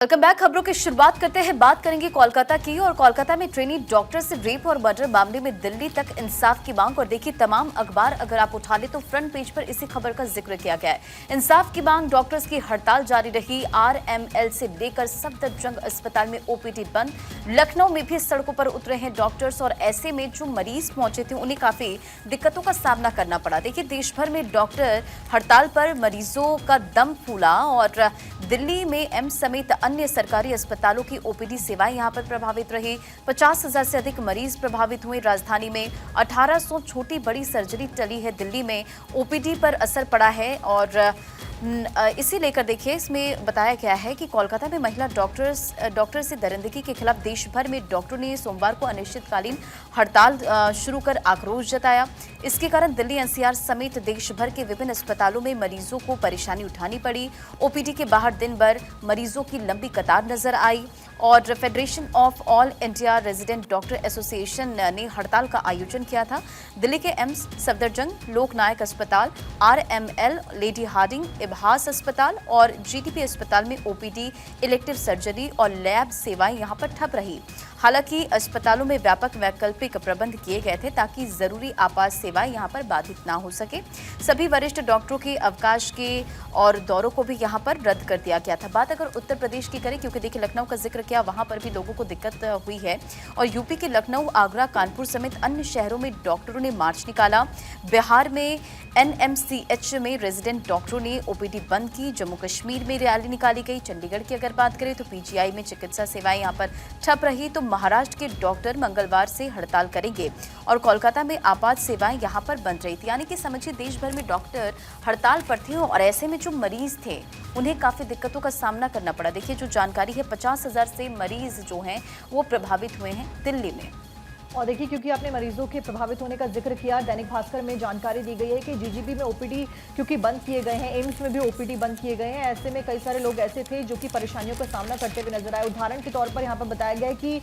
Welcome back. खबरों की शुरुआत करते हैं, बात करेंगे कोलकाता की। और कोलकाता में ट्रेनी डॉक्टर से रेप और मर्डर मामले में दिल्ली तक इंसाफ की मांग। और देखिए, तमाम अखबार अगर आप उठा ले तो फ्रंट पेज पर इसी खबर का जिक्र किया गया है। इंसाफ की मांग, डॉक्टर्स की हड़ताल जारी रही। आरएमएल से लेकर सफदरजंग अस्पताल में ओपीडी बंद। लखनऊ में भी सड़कों पर उतरे हैं डॉक्टर्स। और ऐसे में जो मरीज पहुंचे थे उन्हें काफी दिक्कतों का सामना करना पड़ा। देखिए, देश भर में डॉक्टर हड़ताल पर, मरीजों का दम फूला। और दिल्ली में एम्स समेत अन्य सरकारी अस्पतालों की ओपीडी सेवाएं यहां पर प्रभावित रही। 50,000 से अधिक मरीज प्रभावित हुए। राजधानी में 1800 छोटी बड़ी सर्जरी टली है। दिल्ली में ओपीडी पर असर पड़ा है। और इसी लेकर देखिए, इसमें बताया गया है कि कोलकाता में महिला डॉक्टर से दरिंदगी के खिलाफ देश भर में डॉक्टरों ने सोमवार को अनिश्चितकालीन हड़ताल शुरू कर आक्रोश जताया। इसके कारण दिल्ली एनसीआर समेत देश भर के विभिन्न अस्पतालों में मरीजों को परेशानी उठानी पड़ी। ओपीडी के बाहर दिन भर मरीजों की लंबी कतार नजर आई। और federation of all India resident doctor association ने हड़ताल का आयोजन किया था। दिल्ली के एम्स, सफदरजंग, लोकनायक अस्पताल, आरएमएल, लेडी हार्डिंग, इब्हास अस्पताल और जीटीपी अस्पताल में ओपीडी, इलेक्टिव सर्जरी और लैब सेवाएं यहां पर ठप रही। हालांकि अस्पतालों में व्यापक वैकल्पिक प्रबंध किए गए थे ताकि जरूरी आपात सेवाएं यहां पर बाधित ना हो सके। सभी वरिष्ठ डॉक्टरों के अवकाश के और दौरों को भी यहां पर रद्द कर दिया गया था। बात अगर उत्तर प्रदेश की करें, क्योंकि देखिए लखनऊ का जिक्र किया, वहां पर भी लोगों को दिक्कत हुई है। और यूपी के लखनऊ, आगरा, कानपुर समेत अन्य शहरों में डॉक्टरों ने मार्च निकाला। बिहार में एनएमसीएच में रेजिडेंट डॉक्टरों ने ओपीडी बंद की। जम्मू कश्मीर में रैली निकाली गई। चंडीगढ़ की अगर बात करें तो पीजीआई में चिकित्सा सेवाएं यहां पर ठप रही। तो महाराष्ट्र के डॉक्टर मंगलवार से हड़ताल करेंगे। और कोलकाता में आपात सेवाएं यहां पर बंद रही थी। यानी कि समझिए, देश भर में डॉक्टर हड़ताल पर थे। और ऐसे में जो मरीज थे उन्हें काफी दिक्कतों का सामना करना पड़ा। देखिए, जो जानकारी है, 50,000 से मरीज जो हैं वो प्रभावित हुए हैं दिल्ली में। और देखिए, क्योंकि आपने मरीजों के प्रभावित होने का जिक्र किया, दैनिक भास्कर में जानकारी दी गई है कि जीजीबी में ओपीडी क्योंकि बंद किए गए हैं, एम्स में भी ओपीडी बंद किए गए हैं। ऐसे में कई सारे लोग ऐसे थे जो कि परेशानियों का सामना करते हुए नजर आए। उदाहरण के तौर पर यहाँ पर बताया गया है कि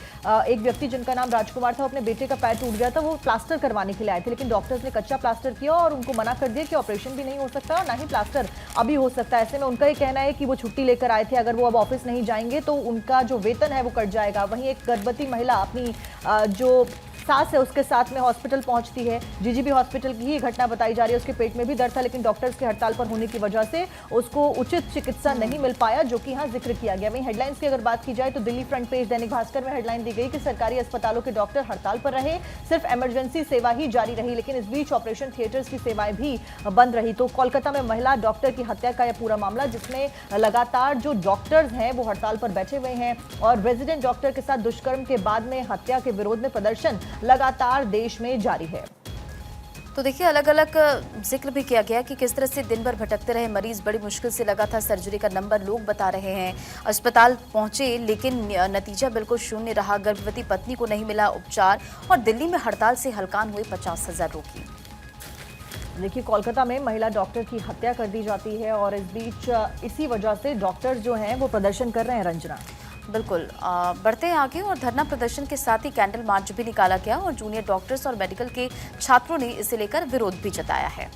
एक व्यक्ति जिनका नाम राजकुमार था, अपने बेटे का पैर टूट गया था, वो प्लास्टर करवाने के लिए आए थे, लेकिन डॉक्टर्स ने कच्चा प्लास्टर किया और उनको मना कर दिया कि ऑपरेशन भी नहीं हो सकता और ना ही प्लास्टर अभी हो सकता है। ऐसे में उनका ये कहना है कि वो छुट्टी लेकर आए थे, अगर वो अब ऑफिस नहीं जाएंगे तो उनका जो वेतन है वो कट जाएगा। वहीं एक गर्भवती महिला अपनी जो सास है उसके साथ में हॉस्पिटल पहुंचती है। जीजीबी हॉस्पिटल की ही घटना बताई जा रही है। उसके पेट में भी दर्द था, लेकिन डॉक्टर्स के हड़ताल पर होने की वजह से उसको उचित चिकित्सा नहीं मिल पाया, जो कि यहाँ जिक्र किया गया। वहीं हेडलाइंस की अगर बात की जाए तो दिल्ली फ्रंट पेज दैनिक भास्कर में हेडलाइन दी गई कि सरकारी अस्पतालों के डॉक्टर हड़ताल पर रहे, सिर्फ इमरजेंसी सेवा ही जारी रही। लेकिन इस बीच ऑपरेशन थिएटर्स की सेवाएं भी बंद रही। तो कोलकाता में महिला डॉक्टर की हत्या का यह पूरा मामला, जिसमें लगातार जो डॉक्टर्स हैं वो हड़ताल पर बैठे हुए हैं। और रेजिडेंट डॉक्टर के साथ दुष्कर्म के बाद में हत्या के विरोध में प्रदर्शन लगातार देश में जारी है। तो देखिए, अलग अलग जिक्र भी किया गया कि किस तरह से दिन भर भटकते रहे मरीज, बड़ी मुश्किल से लगा था सर्जरी का नंबर। लोग बता रहे हैं अस्पताल पहुंचे लेकिन नतीजा बिल्कुल शून्य रहा। गर्भवती पत्नी को नहीं मिला उपचार। और दिल्ली में हड़ताल से हलकान हुए 50,000 रोगी। देखिए, कोलकाता में महिला डॉक्टर की हत्या कर दी जाती है और इस बीच इसी वजह से डॉक्टर्स जो हैं वो प्रदर्शन कर रहे हैं। रंजना, बिल्कुल, बढ़ते हैं आगे। और धरना प्रदर्शन के साथ ही कैंडल मार्च भी निकाला गया। और जूनियर डॉक्टर्स और मेडिकल के छात्रों ने इसे लेकर विरोध भी जताया है।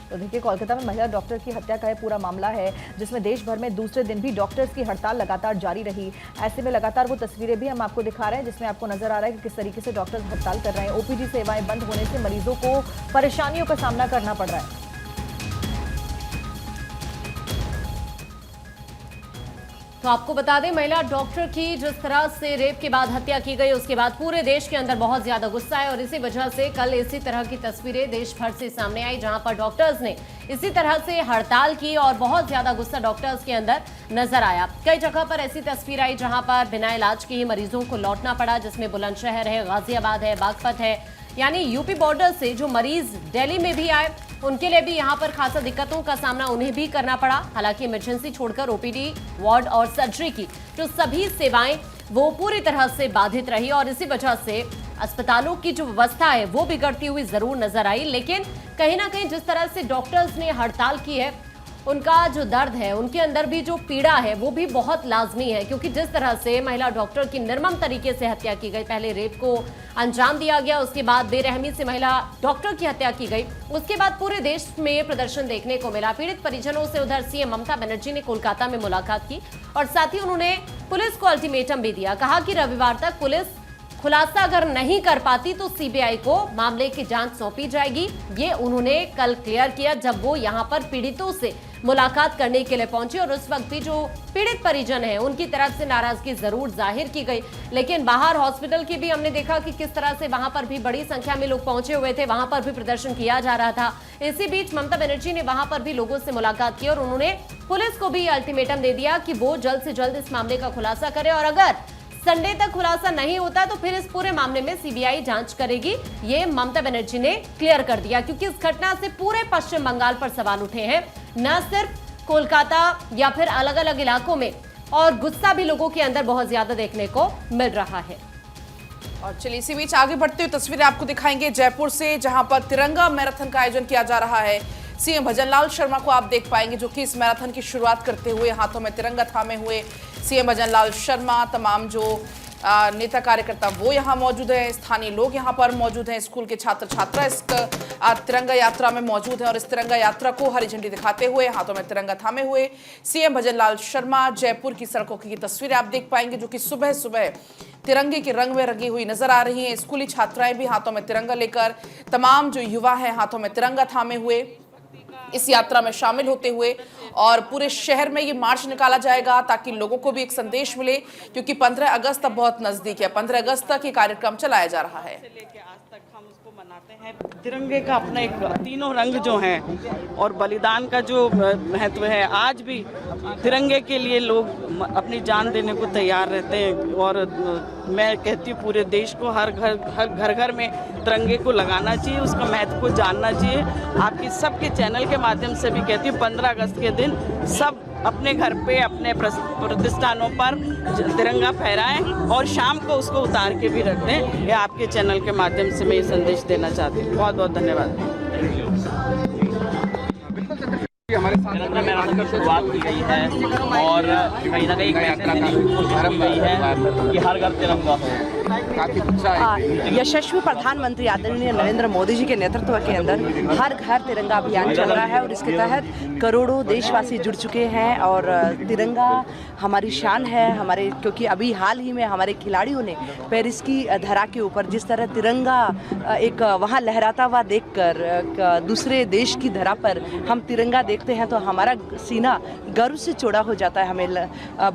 तो देखिए, कोलकाता में महिला डॉक्टर की हत्या का यह पूरा मामला है, जिसमें देश भर में दूसरे दिन भी डॉक्टर्स की हड़ताल लगातार जारी रही। ऐसे में लगातार वो तस्वीरें भी हम आपको दिखा रहे हैं, जिसमें आपको नजर आ रहा है कि किस तरीके से डॉक्टर्स हड़ताल कर रहे हैं। ओपीडी सेवाएं बंद होने से मरीजों को परेशानियों का सामना करना पड़ रहा है। तो आपको बता दें, महिला डॉक्टर की जिस तरह से रेप के बाद हत्या की गई, उसके बाद पूरे देश के अंदर बहुत ज्यादा गुस्सा है। और इसी वजह से कल इसी तरह की तस्वीरें देश भर से सामने आई, जहां पर डॉक्टर्स ने इसी तरह से हड़ताल की और बहुत ज्यादा गुस्सा डॉक्टर्स के अंदर नजर आया। कई जगह पर ऐसी तस्वीर आई जहां पर बिना इलाज के ही मरीजों को लौटना पड़ा, जिसमें बुलंदशहर है, गाजियाबाद है, बागपत है। यानी यूपी बॉर्डर से जो मरीज दिल्ली में भी आए, उनके लिए भी यहां पर खासा दिक्कतों का सामना उन्हें भी करना पड़ा। हालांकि इमरजेंसी छोड़कर ओपीडी, वार्ड और सर्जरी की जो सभी सेवाएं वो पूरी तरह से बाधित रही। और इसी वजह से अस्पतालों की जो व्यवस्था है वो बिगड़ती हुई जरूर नजर आई। लेकिन कहीं ना कहीं जिस तरह से डॉक्टर्स ने हड़ताल की है, उनका जो दर्द है, उनके अंदर भी जो पीड़ा है वो भी बहुत लाजमी है, क्योंकि जिस तरह से महिला डॉक्टर की निर्मम तरीके से हत्या की गई, पहले रेप को अंजाम दिया गया, उसके बाद बेरहमी से महिला डॉक्टर की हत्या की गई, उसके बाद पूरे देश में प्रदर्शन देखने को मिला। पीड़ित परिजनों से उधर सीएम ममता बनर्जी ने कोलकाता में मुलाकात की और साथ ही उन्होंने पुलिस को अल्टीमेटम भी दिया। कहा कि रविवार तक पुलिस खुलासा अगर नहीं कर पाती तो सीबीआई को मामले की जांच सौंपी जाएगी। ये उन्होंने कल क्लियर किया जब वो यहां पर पीड़ितों से मुलाकात करने के लिए पहुंचे और उस वक्त भी जो पीड़ित परिजन हैं उनकी तरफ से नाराजगी जरूर जाहिर की गई, लेकिन बाहर हॉस्पिटल की भी हमने देखा कि किस तरह से वहां पर भी बड़ी संख्या में लोग पहुंचे हुए थे, वहां पर भी प्रदर्शन किया जा रहा था। इसी बीच ममता बनर्जी ने वहां पर भी लोगों से मुलाकात की और उन्होंने पुलिस को भी अल्टीमेटम दे दिया कि वो जल्द से जल्द इस मामले का खुलासा करे और अगर संडे तक खुलासा नहीं होता तो फिर इस पूरे मामले में सीबीआई जांच करेगी। ये ममता बनर्जी ने क्लियर कर दिया, क्योंकि इस घटना से पूरे पश्चिम बंगाल पर सवाल उठे हैं, न सिर्फ कोलकाता या फिर अलग अलग इलाकों में, और गुस्सा भी लोगों के अंदर बहुत ज्यादा देखने को मिल रहा है। और चलिए इसी बीच आगे बढ़ते हुए तस्वीरें आपको दिखाएंगे जयपुर से, जहां पर तिरंगा मैराथन का आयोजन किया जा रहा है। सीएम भजनलाल शर्मा को आप देख पाएंगे जो कि इस मैराथन की शुरुआत करते हुए हाथों में तिरंगा थामे हुए सीएम भजनलाल शर्मा, तमाम जो नेता कार्यकर्ता वो यहाँ मौजूद हैं, स्थानीय लोग यहाँ पर मौजूद हैं, स्कूल के छात्र छात्रा इस तिरंगा यात्रा में मौजूद हैं और इस तिरंगा यात्रा को हरी झंडी दिखाते हुए हाथों में तिरंगा थामे हुए सीएम भजनलाल शर्मा। जयपुर की सड़कों की तस्वीरें आप देख पाएंगे जो कि सुबह सुबह तिरंगे के रंग में रंगी हुई नजर आ रही हैं। स्कूली छात्राएं भी हाथों में तिरंगा लेकर, तमाम जो युवा हैं हाथों में तिरंगा थामे हुए इस यात्रा में शामिल होते हुए, और पूरे शहर में ये मार्च निकाला जाएगा ताकि लोगों को भी एक संदेश मिले, क्योंकि 15 अगस्त अब बहुत नजदीक है। 15 अगस्त तक ये कार्यक्रम चलाया जा रहा है। तिरंगे का अपना एक तीनों रंग जो हैं और बलिदान का जो महत्व है, आज भी तिरंगे के लिए लोग अपनी जान देने को तैयार रहते हैं। और मैं कहती हूँ पूरे देश को हर घर में तिरंगे को लगाना चाहिए, उसका महत्व को जानना चाहिए। आपकी सबके चैनल के माध्यम से भी कहती हूँ 15 अगस्त के दिन सब अपने घर पे अपने प्रतिष्ठानों पर तिरंगा फहराएं और शाम को उसको उतार के भी रख दें। ये आपके चैनल के माध्यम से मैं ये संदेश देना चाहती हूँ। बहुत बहुत धन्यवाद। तिरंगा मैराथन की शुरुआत की गई है और कहीं ना कहीं एक मैसेज देने की कोशिश की गई है कि हर घर तिरंगा हो। काफी उत्साह यशस्वी प्रधानमंत्री आदरणीय नरेंद्र मोदी जी के नेतृत्व के अंदर हर घर तिरंगा अभियान चल रहा है और इसके तहत करोड़ों देशवासी जुड़ चुके हैं। और तिरंगा हमारी शान है हमारे, क्योंकि अभी हाल ही में हमारे खिलाड़ियों ने पेरिस की धरा के ऊपर जिस तरह तिरंगा एक वहाँ लहराता हुआ देखकर दूसरे देश की धरा पर हम तिरंगा देखते हैं तो हमारा सीना गर्व से चौड़ा हो जाता है। हमें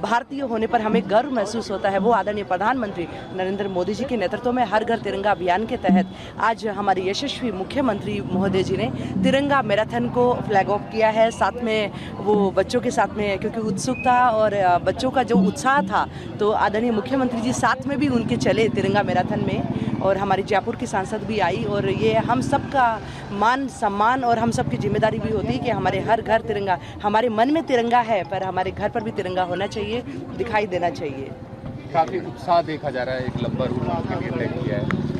भारतीय होने पर हमें गर्व महसूस होता है। वो आदरणीय प्रधानमंत्री नरेंद्र मोदी जी के नेतृत्व में हर घर तिरंगा अभियान के तहत आज हमारे यशस्वी मुख्यमंत्री महोदय जी ने तिरंगा मैराथन को फ्लैग ऑफ किया है। साथ में वो बच्चों के साथ में, क्योंकि उत्सुकता और बच्चों का जो उत्साह था, तो आदरणीय मुख्यमंत्री जी साथ में भी उनके चले तिरंगा मैराथन में, और हमारी जयपुर की सांसद भी आई। और ये हम सबका मान सम्मान और हम सबकी जिम्मेदारी भी होती है कि हमारे हर घर तिरंगा, हमारे मन में तिरंगा है पर हमारे घर पर भी तिरंगा होना चाहिए, दिखाई देना चाहिए। काफी उत्साह देखा जा रहा है, एक लंबा रूट के लिए तय किया है।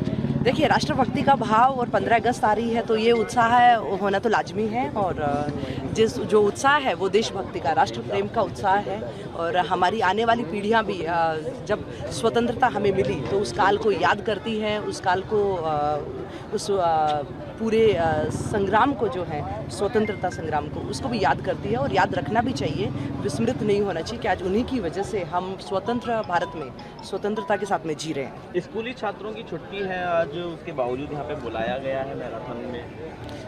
देखिए, राष्ट्रभक्ति का भाव और 15 अगस्त आ रही है तो ये उत्साह है होना तो लाजमी है। और जो उत्साह है वो देशभक्ति का, राष्ट्र प्रेम का उत्साह है। और हमारी आने वाली पीढ़ियां भी जब स्वतंत्रता हमें मिली तो उस काल को याद करती हैं, उस काल को उस पूरे संग्राम को जो है स्वतंत्रता संग्राम को, उसको भी याद करती है और याद रखना भी चाहिए, विस्मृत नहीं होना चाहिए कि आज उन्हीं की वजह से हम स्वतंत्र भारत में स्वतंत्रता के साथ में जी रहे हैं। स्कूली छात्रों की छुट्टी है आज, उसके बावजूद यहाँ पे बुलाया गया है मैराथन में।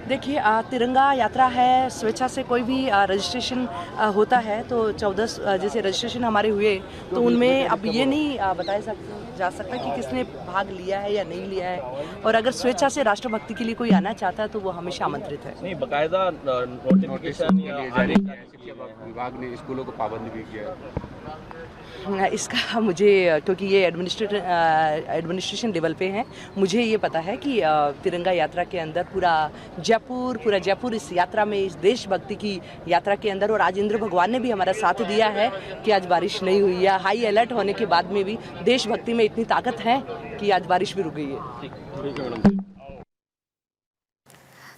देखिए, तिरंगा यात्रा है, स्वेच्छा से कोई भी रजिस्ट्रेशन होता है तो 14 जैसे रजिस्ट्रेशन हमारे हुए तो उनमें अब ये नहीं बताया जा सकता कि किसने भाग लिया है या नहीं लिया है। और अगर स्वेच्छा से राष्ट्रभक्ति के लिए कोई आना चाहता है तो वो हमेशा आमंत्रित है। नहीं, बाकायदा नोटिफिकेशन विभाग ने स्कूलों को पाबंद भी किया है। इसका मुझे, क्योंकि ये एडमिनिस्ट्रेशन लेवल पे है, मुझे ये पता है कि तिरंगा यात्रा के अंदर पूरा जयपुर इस यात्रा में, इस देशभक्ति की यात्रा के अंदर, और आज इंद्र भगवान ने भी हमारा साथ दिया है कि आज बारिश नहीं हुई है। हाई अलर्ट होने के बाद में भी देशभक्ति में इतनी ताकत है कि आज बारिश भी रुक गई है।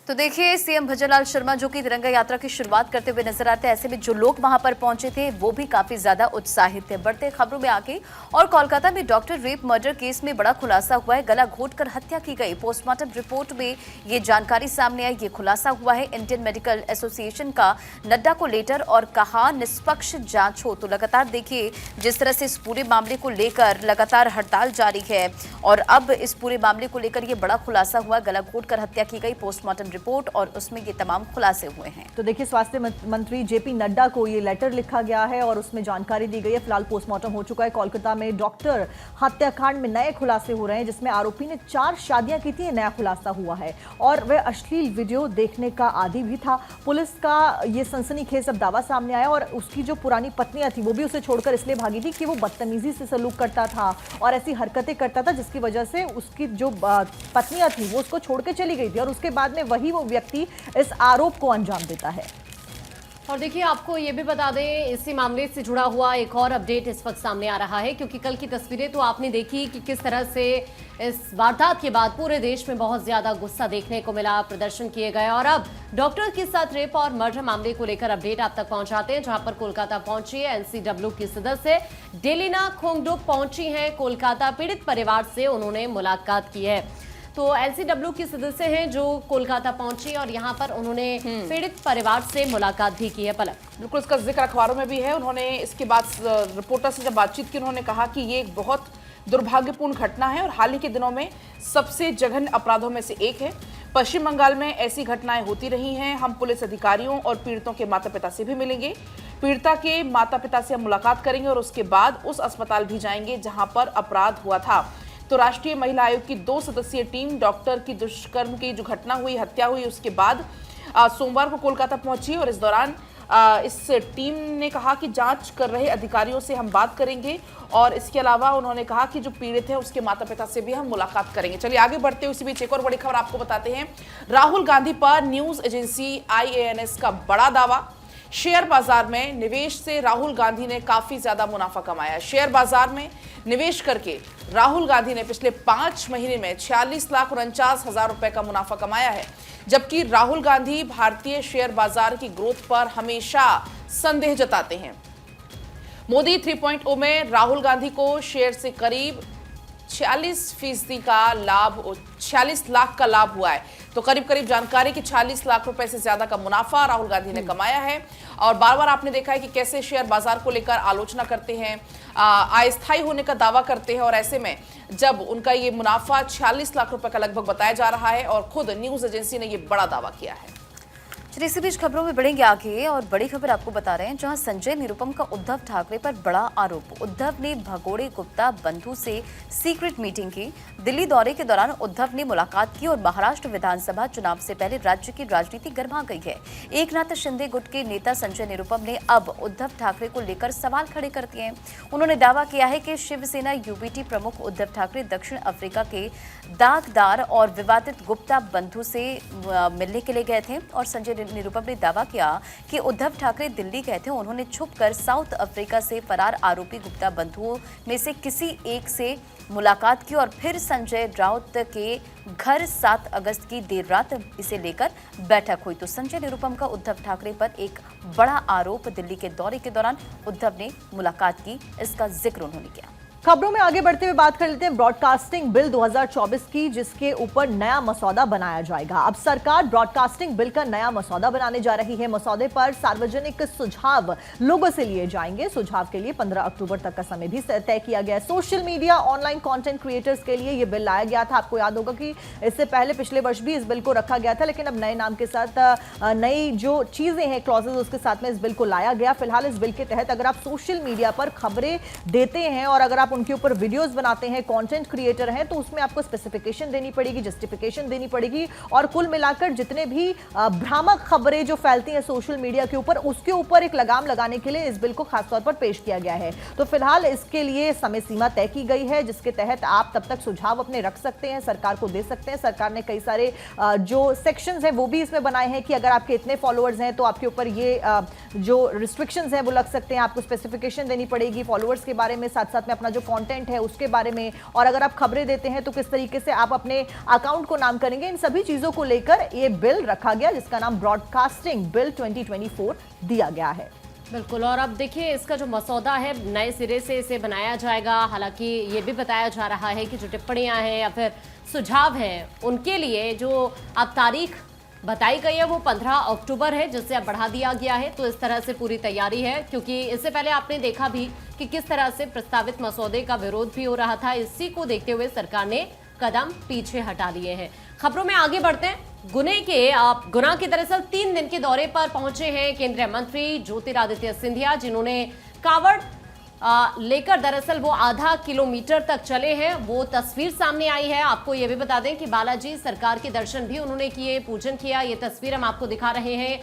तो देखिए, सीएम भजनलाल शर्मा जो कि तिरंगा यात्रा की शुरुआत करते हुए नजर आते हैं। ऐसे में जो लोग वहां पर पहुंचे थे वो भी काफी ज्यादा उत्साहित थे। बढ़ते खबरों में आगे, और कोलकाता में डॉक्टर रेप मर्डर केस में बड़ा खुलासा हुआ है। गला घोंटकर हत्या की गई। पोस्टमार्टम रिपोर्ट में ये जानकारी सामने आई, ये खुलासा हुआ है। इंडियन मेडिकल एसोसिएशन का नड्डा को लेटर और कहा निष्पक्ष जांच हो। तो लगातार देखिए जिस तरह से इस पूरे मामले को लेकर लगातार हड़ताल जारी है, और अब इस पूरे मामले को लेकर ये बड़ा खुलासा हुआ। गला घोंटकर हत्या की गई, पोस्टमार्टम रिपोर्ट, और उसमें ये तमाम खुलासे हुए हैं। तो देखिए, स्वास्थ्य मंत्री जेपी नड्डा को ये लेटर लिखा गया है और उसमें जानकारी दी गई है। फिलहाल पोस्टमार्टम हो चुका है। कोलकाता में डॉक्टर हत्याकांड में नए खुलासे हो रहे हैं, जिसमें आरोपी ने 4 शादियां की थी। ये नया खुलासा हुआ है और वह अश्लील वीडियो देखने का आदी भी था। पुलिस का ये सनसनीखेज अब दावा सामने आया, और उसकी जो पुरानी पत्नियां थी वो भी उसे छोड़कर इसलिए भागी थी कि वो बदतमीजी से सलूक करता था और ऐसी हरकतें करता था, जिसकी वजह से उसकी जो पत्नियां थी वो उसको छोड़ के चली गई थी, और उसके बाद में वही वो व्यक्ति इस आरोप को अंजाम देता है। और देखिए, आपको ये भी बता दें, इसी मामले से जुड़ा हुआ एक और अपडेट इस वक्त सामने आ रहा है, क्योंकि कल की तस्वीरें तो आपने देखी कि किस तरह से इस वारदात के बाद पूरे देश में बहुत ज्यादा गुस्सा देखने को मिला, प्रदर्शन किए गए। और अब डॉक्टर के साथ रेप और मर्डर मामले को लेकर अपडेट आप तक पहुंचाते हैं, जहां पर कोलकाता पहुंची है एनसीडब्ल्यू की सदस्य डेलिना खोंगडुक पहुंची हैं कोलकाता। पीड़ित परिवार से उन्होंने मुलाकात की है। तो एलसीडब्ल्यू की सदस्य हैं जो कोलकाता पहुंची और यहां पर उन्होंने पीड़ित परिवार से मुलाकात भी की है। पलक, बिल्कुल, इसका जिक्र अखबारों में भी है। उन्होंने इसके बाद रिपोर्टर से जब बातचीत की, उन्होंने कहा कि ये एक बहुत दुर्भाग्यपूर्ण घटना है और हाल ही के दिनों में सबसे जघन्य अपराधों में से एक है। पश्चिम बंगाल में ऐसी घटनाएं होती रही हैं। हम पुलिस अधिकारियों और पीड़ितों के माता पिता से भी मिलेंगे। पीड़िता के माता पिता से हम मुलाकात करेंगे और उसके बाद उस अस्पताल भी जाएंगे जहां पर अपराध हुआ था। तो राष्ट्रीय महिला आयोग की 2 सदस्यीय टीम डॉक्टर की दुष्कर्म की जो घटना हुई, हत्या हुई, उसके बाद सोमवार को कोलकाता पहुंची, और इस दौरान इस टीम ने कहा कि जांच कर रहे अधिकारियों से हम बात करेंगे, और इसके अलावा उन्होंने कहा कि जो पीड़ित है उसके माता पिता से भी हम मुलाकात करेंगे। चलिए आगे बढ़ते हुए इसी बीच एक और बड़ी खबर आपको बताते हैं। राहुल गांधी पर न्यूज एजेंसी IANS का बड़ा दावा। शेयर बाजार में निवेश से राहुल गांधी ने काफी ज्यादा मुनाफा कमाया। शेयर बाजार में निवेश करके राहुल गांधी ने पिछले 5 महीने में 46,49,000 रुपए का मुनाफा कमाया है, जबकि राहुल गांधी भारतीय शेयर बाजार की ग्रोथ पर हमेशा संदेह जताते हैं। मोदी 3.0 में राहुल गांधी को शेयर से करीब 46% का लाभ, 46 लाख का लाभ हुआ है। तो करीब करीब जानकारी कि 46 लाख रुपए से ज्यादा का मुनाफा राहुल गांधी ने कमाया है। और बार बार आपने देखा है कि कैसे शेयर बाजार को लेकर आलोचना करते हैं, अस्थायी होने का दावा करते हैं, और ऐसे में जब उनका ये मुनाफा 46 लाख रुपए का लगभग बताया जा रहा है और खुद न्यूज एजेंसी ने ये बड़ा दावा किया है। चलिए इसी बीच खबरों में बढ़ेंगे आगे, और बड़ी खबर आपको बता रहे हैं, जहां संजय निरुपम का उद्धव ठाकरे पर बड़ा आरोप। उद्धव ने भगोड़े गुप्ता बंधु से सीक्रेट मीटिंग की। दिल्ली दौरे के दौरान उद्धव ने मुलाकात की, और महाराष्ट्र विधानसभा चुनाव से पहले राज्य की राजनीति गर्मा गई है। एकनाथ शिंदे गुट के नेता संजय निरुपम ने अब उद्धव ठाकरे को लेकर सवाल खड़े कर दिए हैं। उन्होंने दावा किया है कि शिवसेना यूबीटी प्रमुख उद्धव ठाकरे दक्षिण अफ्रीका के दागदार और विवादित गुप्ता बंधु से मिलने के लिए गए थे, और संजय निरुपम ने दावा किया कि उद्धव ठाकरे दिल्ली गए थे। उन्होंने छुपकर साउथ अफ्रीका से फरार आरोपी गुप्ता बंधुओं में से किसी एक से मुलाकात की, और फिर संजय राउत के घर 7 अगस्त की देर रात इसे लेकर बैठक हुई। तो संजय निरुपम का उद्धव ठाकरे पर एक बड़ा आरोप। दिल्ली के दौरे के दौरान उद्धव ने मुलाकात की, इसका जिक्र उन्होंने किया। खबरों में आगे बढ़ते हुए बात कर लेते हैं ब्रॉडकास्टिंग बिल 2024 की, जिसके ऊपर नया मसौदा बनाया जाएगा। अब सरकार ब्रॉडकास्टिंग बिल का नया मसौदा बनाने जा रही है। मसौदे पर सार्वजनिक सुझाव लोगों से लिए जाएंगे। सुझाव के लिए 15 अक्टूबर तक का समय भी तय किया गया है। Social media online content creators के लिए यह बिल लाया गया था। आपको याद होगा कि इससे पहले पिछले वर्ष भी इस बिल को रखा गया था, लेकिन अब नए नाम के साथ नई जो चीजें हैं, क्लॉजेज, उसके साथ में इस बिल को लाया गया। फिलहाल इस बिल के तहत अगर आप सोशल मीडिया पर खबरें देते हैं और अगर आप उनके ऊपर वीडियोस बनाते हैं, कंटेंट क्रिएटर हैं, तो उसमें आपको स्पेसिफिकेशन देनी पड़ेगी, जस्टिफिकेशन देनी पड़ेगी, और कुल मिलाकर जितने भी भ्रामक खबरें जो फैलती हैं सोशल मीडिया के ऊपर, उसके ऊपर एक लगाम लगाने के लिए इस बिल को खासतौर पर पेश किया गया है। तो फिलहाल इसके लिए समय सीमा तय की गई है, जिसके तहत आप तब तक सुझाव अपने रख सकते हैं, सरकार को दे सकते हैं। सरकार ने कई सारे जो सेक्शंस हैं वो भी इसमें बनाए हैं कि अगर आपके इतने फॉलोअर्स हैं तो आपके ऊपर ये जो रिस्ट्रिक्शंस हैं वो लग सकते हैं, आपको स्पेसिफिकेशन देनी पड़ेगी फॉलोअर्स के बारे में, साथ साथ में अपना जो कंटेंट है उसके बारे में, और अगर आप खबरें देते हैं तो किस तरीके से आप अपने अकाउंट को नाम करेंगे। इन सभी चीजों को लेकर ये बिल रखा गया जिसका नाम ब्रॉडकास्टिंग बिल 2024 दिया गया है। बिल्कुल, और अब देखिए इसका जो मसौदा है नए सिरे से इसे बनाया जाएगा। हालांकि ये भी बताया जा रहा है कि जो टिप्पणियां हैं या फिर सुझाव हैं उनके लिए जो अब तारीख बताई गई है वो 15 अक्टूबर है, जिससे अब बढ़ा दिया गया है। तो इस तरह से पूरी तैयारी है, क्योंकि इससे पहले आपने देखा भी कि किस तरह से प्रस्तावित मसौदे का विरोध भी हो रहा था। इसी को देखते हुए सरकार ने कदम पीछे हटा लिए हैं। खबरों में आगे बढ़ते हैं। गुना के दरअसल 3 दिन के दौरे पर पहुंचे हैं केंद्रीय मंत्री ज्योतिरादित्य सिंधिया, जिन्होंने कावड़ लेकर दरअसल वो आधा किलोमीटर तक चले हैं। वो तस्वीर सामने आई है। आपको ये भी बता दें कि बालाजी सरकार के दर्शन भी उन्होंने किए, पूजन किया। ये तस्वीर हम आपको दिखा रहे हैं।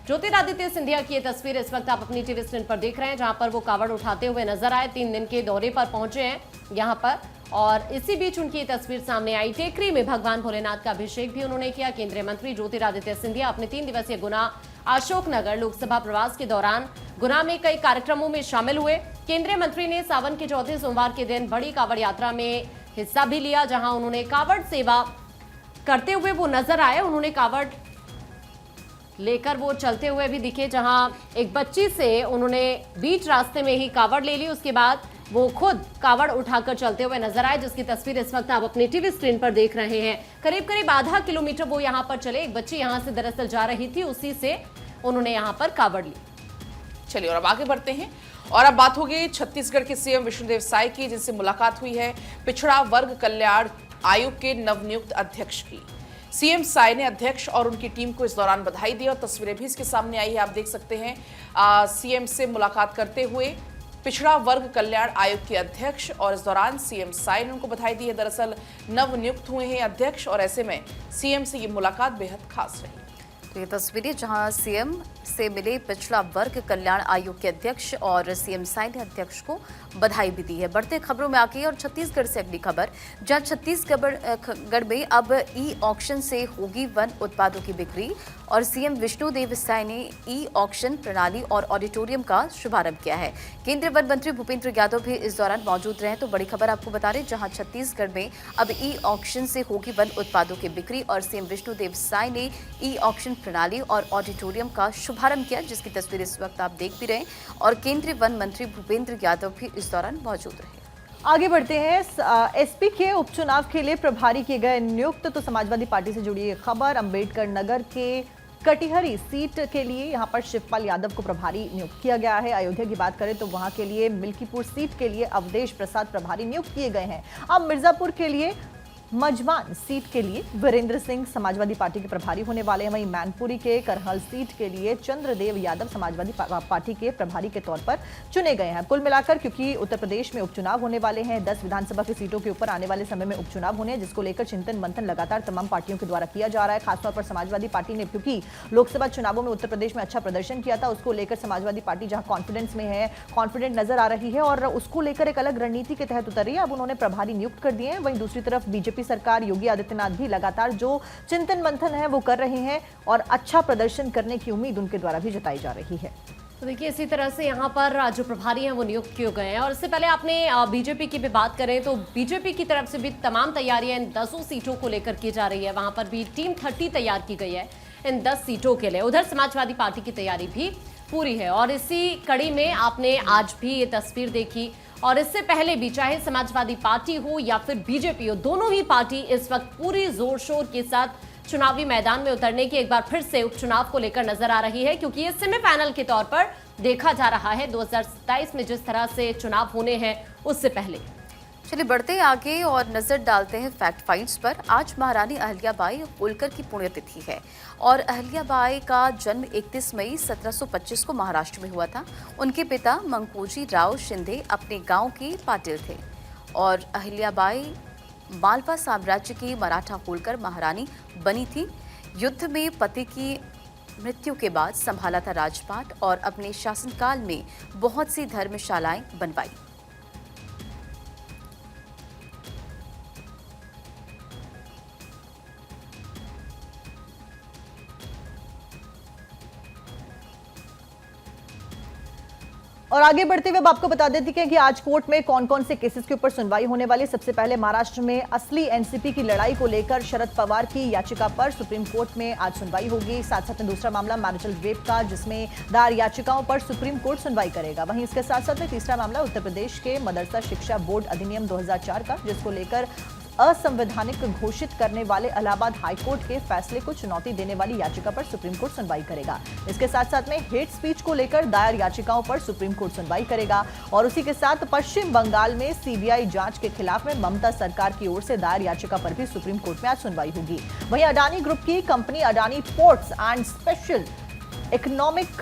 ज्योतिरादित्य सिंधिया की ये तस्वीर इस वक्त आप अपनी टीवी स्क्रीन पर देख रहे हैं, जहां पर वो कावड़ उठाते हुए नजर आए। 3 दिन के दौरे पर पहुंचे हैं यहाँ पर, और इसी बीच उनकी ये तस्वीर सामने आई। टेकरी में भगवान भोलेनाथ का अभिषेक भी उन्होंने किया। केंद्रीय मंत्री ज्योतिरादित्य सिंधिया अपने 3 दिवसीय गुना अशोकनगर लोकसभा प्रवास के दौरान गुना में कई कार्यक्रमों में शामिल हुए। केंद्रीय मंत्री ने सावन के चौथे सोमवार के दिन बड़ी कावड़ यात्रा में हिस्सा भी लिया, जहां उन्होंने कावड़ सेवा करते हुए वो नजर आए। उन्होंने कावड़ लेकर वो चलते हुए भी दिखे, जहां एक बच्ची से उन्होंने बीच रास्ते में ही कावड़ ले ली। उसके बाद वो खुद कावड़ उठाकर चलते हुए नजर आए, जिसकी तस्वीर इस वक्त आप अपनी टीवी स्क्रीन पर देख रहे हैं। करीब करीब आधा किलोमीटर वो यहां पर चले। एक बच्ची यहां से दरअसल जा रही थी, उसी से उन्होंने यहां पर कावड़ ली। चलिए और अब आगे बढ़ते हैं, और अब बात होगी छत्तीसगढ़ के सीएम विष्णुदेव साय की, जिनसे मुलाकात हुई है पिछड़ा वर्ग कल्याण आयोग के नवनियुक्त अध्यक्ष की। सीएम साय ने अध्यक्ष और उनकी टीम को इस दौरान बधाई दी, और तस्वीरें भी इसके सामने आई है, आप देख सकते हैं। सीएम से मुलाकात करते हुए पिछड़ा वर्ग कल्याण आयोग के अध्यक्ष, और इस दौरान सीएम साय ने उनको बधाई दी है। दरअसल नवनियुक्त हुए हैं अध्यक्ष, और ऐसे में सीएम से ये मुलाकात बेहद खास रही। तो ये तस्वीरें जहां सीएम से मिले पिछड़ा वर्ग कल्याण आयोग के अध्यक्ष, और सीएम साय ने अध्यक्ष को बधाई भी दी है। बढ़ते खबरों में आगे, और छत्तीसगढ़ से अगली खबर, जहां छत्तीसगढ़ में अब ई ऑक्शन से होगी वन उत्पादों की बिक्री, और सीएम विष्णुदेव साय ने ई ऑक्शन प्रणाली और ऑडिटोरियम का शुभारंभ किया है। केंद्रीय वन मंत्री भूपेंद्र यादव भी इस दौरान मौजूद रहे। तो बड़ी खबर आपको बता दें, जहां छत्तीसगढ़ में अब ई ऑक्शन से होगी वन उत्पादों की बिक्री, और सीएम विष्णुदेव साय ने ई ऑक्शन प्रणाली और ऑडिटोरियम का शुभारंभ किया, जिसकी तस्वीर इस वक्त आप देख भी रहे हैं। और केंद्रीय वन मंत्री भूपेंद्र यादव भी इस दौरान मौजूद रहे। आगे बढ़ते हैं। एसपी के उपचुनाव के लिए प्रभारी किए गए नियुक्त। तो समाजवादी पार्टी से जुड़ी ये खबर, अंबेडकर नगर के कटिहरी सीट के लिए यहां पर शिवपाल यादव को प्रभारी नियुक्त किया गया है। अयोध्या की बात करें तो वहां के लिए मिल्कीपुर सीट के लिए अवधेश प्रसाद प्रभारी नियुक्त किए गए हैं। अब मिर्जापुर के लिए मजमान सीट के लिए वीरेंद्र सिंह समाजवादी पार्टी के प्रभारी होने वाले हैं। वहीं मैनपुरी के करहल सीट के लिए चंद्रदेव यादव समाजवादी पार्टी के प्रभारी के तौर पर चुने गए हैं। कुल मिलाकर क्योंकि उत्तर प्रदेश में उपचुनाव होने वाले हैं, 10 विधानसभा की सीटों के ऊपर आने वाले समय में उपचुनाव होने हैं, जिसको लेकर चिंतन मंथन लगातार तमाम पार्टियों के द्वारा किया जा रहा है। खासतौर पर समाजवादी पार्टी ने, क्योंकि लोकसभा चुनावों में उत्तर प्रदेश में अच्छा प्रदर्शन किया था, उसको लेकर समाजवादी पार्टी जहां कॉन्फिडेंस में है, कॉन्फिडेंट नजर आ रही है, और उसको लेकर एक अलग रणनीति के तहत उतर रही है। अब उन्होंने प्रभारी नियुक्त कर दिए हैं। वहीं दूसरी तरफ बीजेपी सरकार, योगी आदित्यनाथ भी लगातार जो चिंतन मंथन है वो कर रहे हैं, और अच्छा प्रदर्शन करने की उम्मीद उनके द्वारा भी जताई जा रही है। तो देखिए इसी तरह से यहाँ पर जो प्रभारी हैं वो नियुक्त किए गए हैं। और इससे पहले आपने बीजेपी की भी बात करें तो बीजेपी की तरफ से भी तमाम तैयारियां इन 10 सीटों को लेकर की जा रही है। वहां पर भी टीम 30 तैयार की गई है इन 10 सीटों के लिए। उधर समाजवादी पार्टी की तैयारी भी पूरी है, और इसी कड़ी में आपने आज भी ये तस्वीर देखी, और इससे पहले भी चाहे समाजवादी पार्टी हो या फिर बीजेपी हो, दोनों ही पार्टी इस वक्त पूरी जोर शोर के साथ चुनावी मैदान में उतरने की एक बार फिर से उपचुनाव को लेकर नजर आ रही है, क्योंकि ये सेमीफाइनल के तौर पर देखा जा रहा है 2027 में जिस तरह से चुनाव होने हैं उससे पहले। चलिए बढ़ते हैं आगे और नजर डालते हैं फैक्ट फाइंड्स पर। आज महारानी अहिल्याबाई होलकर की पुण्यतिथि है, और अहिल्याबाई का जन्म 31 मई 1725 को महाराष्ट्र में हुआ था। उनके पिता मंकोजी राव शिंदे अपने गांव के पाटिल थे, और अहिल्याबाई मालवा साम्राज्य की मराठा होलकर महारानी बनी थी। युद्ध में पति की मृत्यु के बाद संभाला था राजपाट, और अपने शासनकाल में बहुत सी धर्मशालाएं बनवाई। और आगे बढ़ते हुए अब आपको बता देती हैं कि आज कोर्ट में कौन कौन से केसेस के ऊपर सुनवाई होने वाली है। सबसे पहले महाराष्ट्र में असली एनसीपी की लड़ाई को लेकर शरद पवार की याचिका पर सुप्रीम कोर्ट में आज सुनवाई होगी। साथ साथ में दूसरा मामला मैरिटल रेप का, जिसमें दायर याचिकाओं पर सुप्रीम कोर्ट सुनवाई करेगा। वहीं इसके साथ साथ में तीसरा मामला उत्तर प्रदेश के मदरसा शिक्षा बोर्ड अधिनियम 2004 का, जिसको लेकर असंवैधानिक घोषित करने वाले इलाहाबाद हाईकोर्ट के फैसले को चुनौती देने वाली याचिका पर सुप्रीम कोर्ट सुनवाई करेगा। इसके साथ साथ में हेट स्पीच को लेकर दायर याचिकाओं पर सुप्रीम कोर्ट सुनवाई करेगा। और उसी के साथ पश्चिम बंगाल में सीबीआई जांच के खिलाफ में ममता सरकार की ओर से दायर याचिका पर भी सुप्रीम कोर्ट में आज सुनवाई होगी। वहीं अडानी ग्रुप की company Adani ports and special economic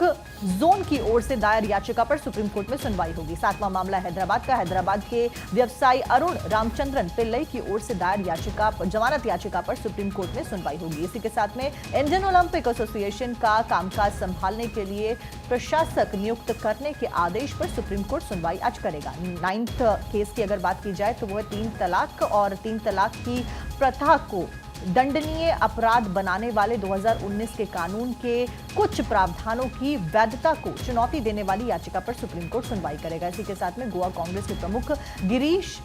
zone की ओर से दायर याचिका पर सुप्रीम कोर्ट में सुनवाई होगी। सातवां मामला हैदराबाद का, हैदराबाद के व्यवसायी अरुण रामचंद्रन पिल्लई की ओर से दायर याचिका पर जमानत याचिका पर सुप्रीम कोर्ट में सुनवाई होगी। इसी के साथ में इंडियन ओलंपिक एसोसिएशन का कामकाज संभालने के लिए प्रशासक नियुक्त करने के आदेश पर सुप्रीम कोर्ट सुनवाई आज करेगा। 9th केस की अगर बात की जाए तो वह 3 तलाक और 3 तलाक की प्रथा को दंडनीय अपराध बनाने वाले 2019 के कानून के कुछ प्रावधानों की वैधता को चुनौती देने वाली याचिका पर सुप्रीम कोर्ट सुनवाई करेगा। इसी के साथ में गोवा कांग्रेस के प्रमुख गिरीश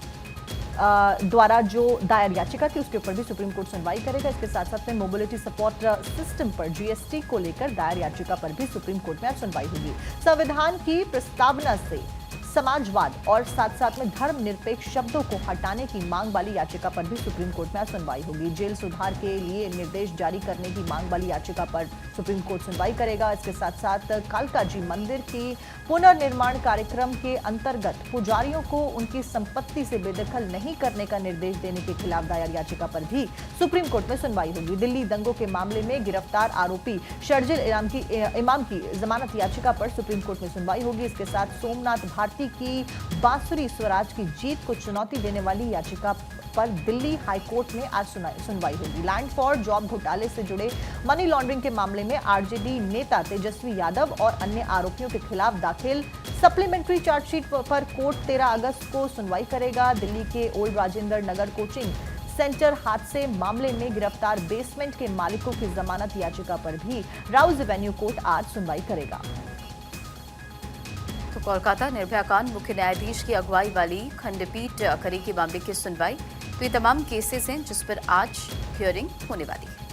द्वारा जो दायर याचिका थी उसके ऊपर भी सुप्रीम कोर्ट सुनवाई करेगा। इसके साथ साथ में मोबिलिटी सपोर्ट सिस्टम पर जीएसटी को लेकर दायर याचिका पर भी सुप्रीम कोर्ट में आज सुनवाई होगी। संविधान की प्रस्तावना से समाजवाद और साथ साथ में धर्मनिरपेक्ष शब्दों को हटाने की मांग वाली याचिका पर भी सुप्रीम कोर्ट में आज सुनवाई होगी। जेल सुधार के लिए निर्देश जारी करने की मांग वाली याचिका पर सुप्रीम कोर्ट सुनवाई करेगा। इसके साथ साथ कालका जी मंदिर की पुनर्निर्माण कार्यक्रम के अंतर्गत पुजारियों को उनकी संपत्ति से बेदखल नहीं करने का निर्देश देने के खिलाफ दायर याचिका पर भी सुप्रीम कोर्ट में सुनवाई होगी। दिल्ली दंगों के मामले में गिरफ्तार आरोपी शर्जिल इमाम की जमानत याचिका पर सुप्रीम कोर्ट में सुनवाई होगी। इसके साथ सोमनाथ भारती की बांसुरी स्वराज की जीत को चुनौती देने वाली याचिका पर दिल्ली हाईकोर्ट में आज सुनवाई होगी। लैंड फॉर जॉब घोटाले से जुड़े मनी लॉन्ड्रिंग के मामले में आरजेडी नेता तेजस्वी यादव और अन्य आरोपियों के खिलाफ दाखिल सप्लीमेंट्री चार्जशीट पर कोर्ट 13 अगस्त को सुनवाई करेगा। दिल्ली के old Rajendra Nagar coaching centre हादसे मामले में गिरफ्तार बेसमेंट के मालिकों की जमानत याचिका पर भी राउज एवेन्यू कोर्ट आज सुनवाई करेगा। तो कोलकाता निर्भया कांड मुख्य न्यायाधीश की अगुवाई वाली खंडपीठ करेगी मामले की सुनवाई। तो ये तमाम केसेस हैं जिस पर आज हियरिंग होने वाली है।